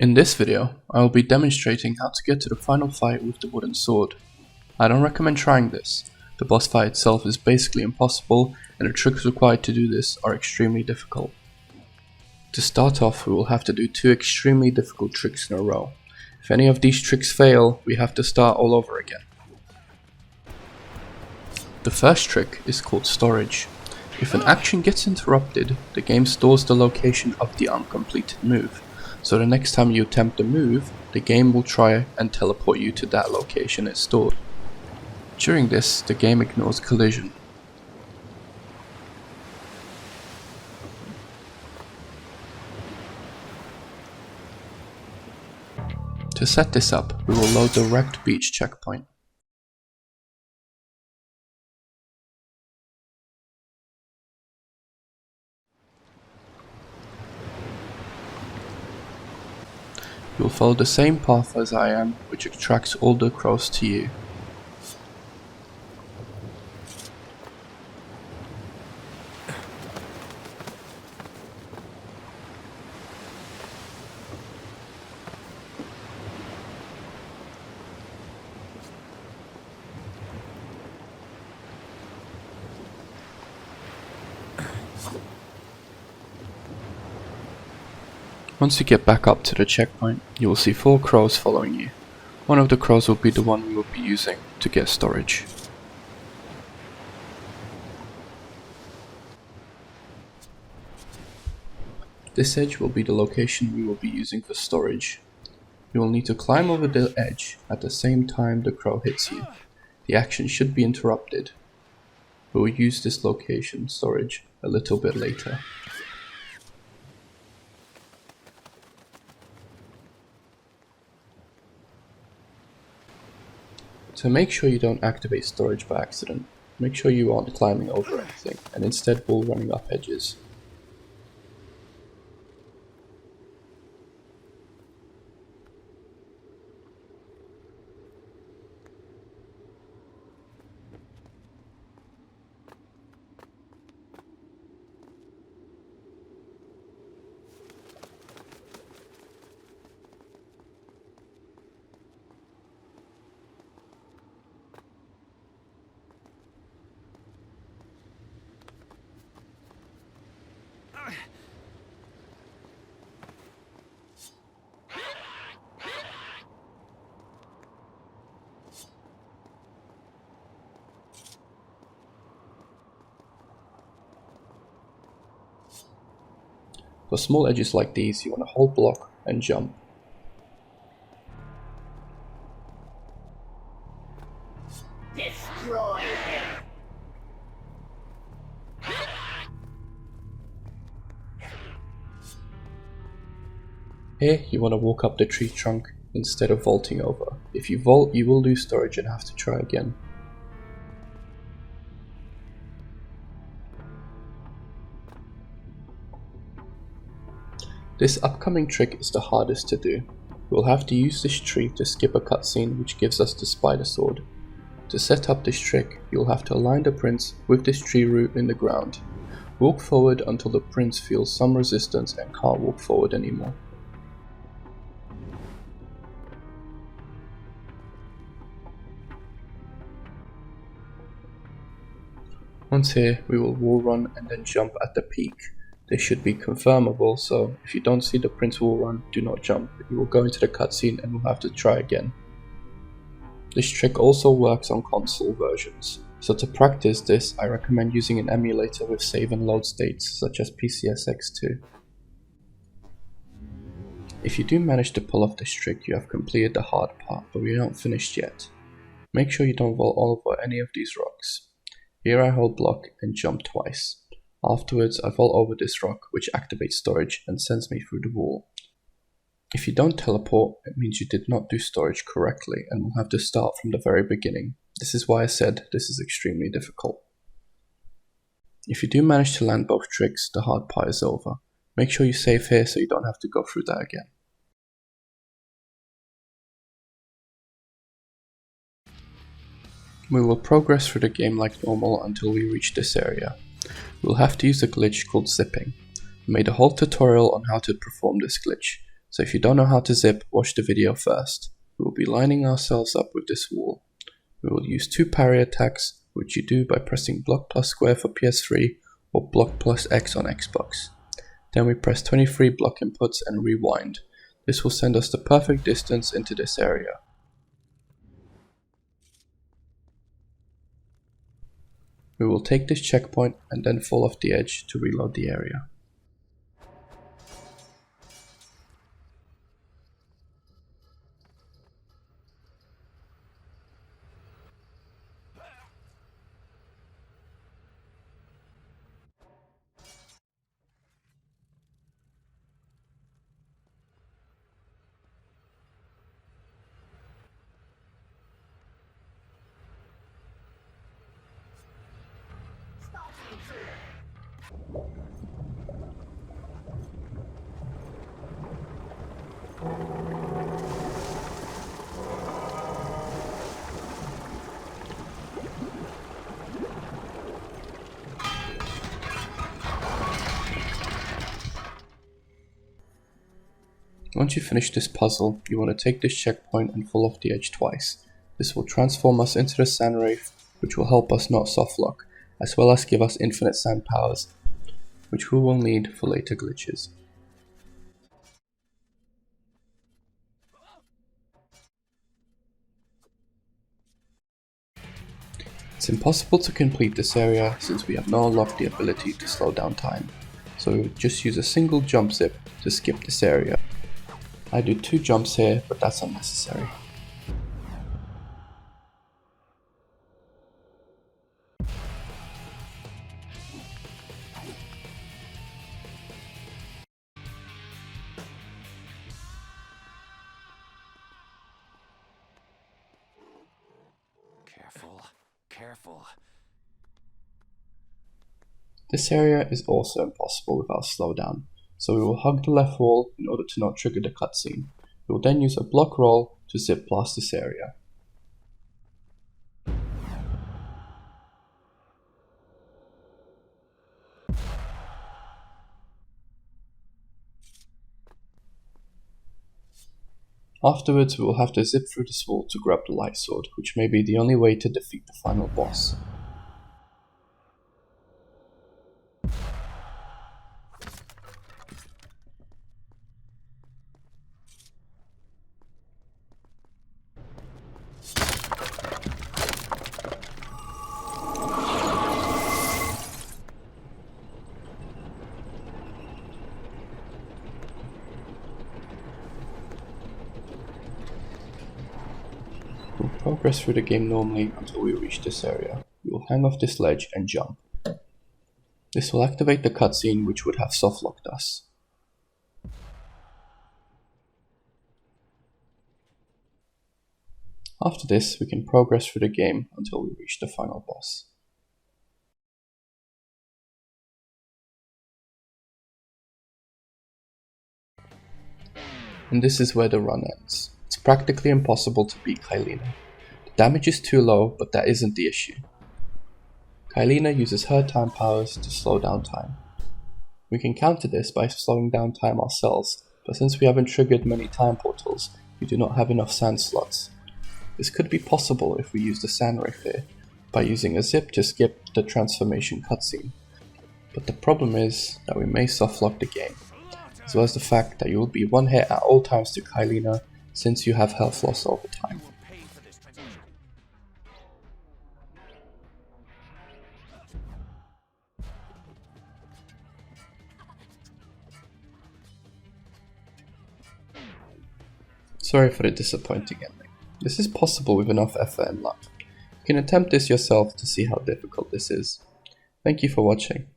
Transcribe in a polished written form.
In this video, I will be demonstrating how to get to the final fight with the wooden sword. I don't recommend trying this. The boss fight itself is basically impossible and the tricks required to do this are extremely difficult. To start off, we will have to do two extremely difficult tricks in a row. If any of these tricks fail, we have to start all over again. The first trick is called storage. If an action gets interrupted, the game stores the location of the uncompleted move. So the next time you attempt the move, the game will try and teleport you to that location it's stored. During this, the game ignores collision. To set this up, we will load the wrecked beach checkpoint. You will follow the same path as I am, which attracts all the crows to you. Once you get back up to the checkpoint, you will see 4 crows following you. One of the crows will be the one we will be using to get storage. This edge will be the location we will be using for storage. You will need to climb over the edge at the same time the crow hits you. The action should be interrupted. We will use this location storage a little bit later. To make sure you don't activate storage by accident, make sure you aren't climbing over anything and instead wall running up edges. For small edges like these, you want to hold block and jump. Destroy him. Here, you want to walk up the tree trunk instead of vaulting over. If you vault, you will lose storage and have to try again. This upcoming trick is the hardest to do. We'll have to use this tree to skip a cutscene which gives us the spider sword. To set up this trick, you'll have to align the prince with this tree root in the ground. Walk forward until the prince feels some resistance and can't walk forward anymore. Once here, we will wall run and then jump at the peak. This should be confirmable, so if you don't see the prince wall run, do not jump. You will go into the cutscene and will have to try again. This trick also works on console versions, so to practice this I recommend using an emulator with save and load states such as PCSX2. If you do manage to pull off this trick, you have completed the hard part, but we aren't finished yet. Make sure you don't vault over any of these rocks. Here I hold block and jump twice. Afterwards, I fall over this rock, which activates storage and sends me through the wall. If you don't teleport, it means you did not do storage correctly and will have to start from the very beginning. This is why I said this is extremely difficult. If you do manage to land both tricks, the hard part is over. Make sure you save here so you don't have to go through that again. We will progress through the game like normal until we reach this area. We'll have to use a glitch called zipping. I made a whole tutorial on how to perform this glitch. So if you don't know how to zip, watch the video first. We will be lining ourselves up with this wall. We will use 2 parry attacks, which you do by pressing block plus square for PS3 or block plus X on Xbox. Then we press 23 block inputs and rewind. This will send us the perfect distance into this area. We will take this checkpoint and then fall off the edge to reload the area. Once you finish this puzzle, you want to take this checkpoint and fall off the edge twice. This will transform us into the sand wraith, which will help us not softlock, as well as give us infinite sand powers, which we will need for later glitches. It's impossible to complete this area since we have not unlocked the ability to slow down time, so we would just use a single jump zip to skip this area. I do 2 jumps here, but that's unnecessary. Careful. This area is also impossible without slowdown, so we will hug the left wall in order to not trigger the cutscene. We will then use a block roll to zip past this area. Afterwards, we will have to zip through this wall to grab the light sword, which may be the only way to defeat the final boss. We'll progress through the game normally until we reach this area. We will hang off this ledge and jump. This will activate the cutscene which would have softlocked us. After this, we can progress through the game until we reach the final boss. And this is where the run ends. It's practically impossible to beat Kaileena. The damage is too low, but that isn't the issue. Kaileena uses her time powers to slow down time. We can counter this by slowing down time ourselves, but since we haven't triggered many time portals, we do not have enough sand slots. This could be possible if we use the sand wraith here, by using a zip to skip the transformation cutscene. But the problem is that we may softlock the game, as well as the fact that you will be one hit at all times to Kaileena since you have health loss over time. Sorry for the disappointing ending. This is possible with enough effort and luck. You can attempt this yourself to see how difficult this is. Thank you for watching.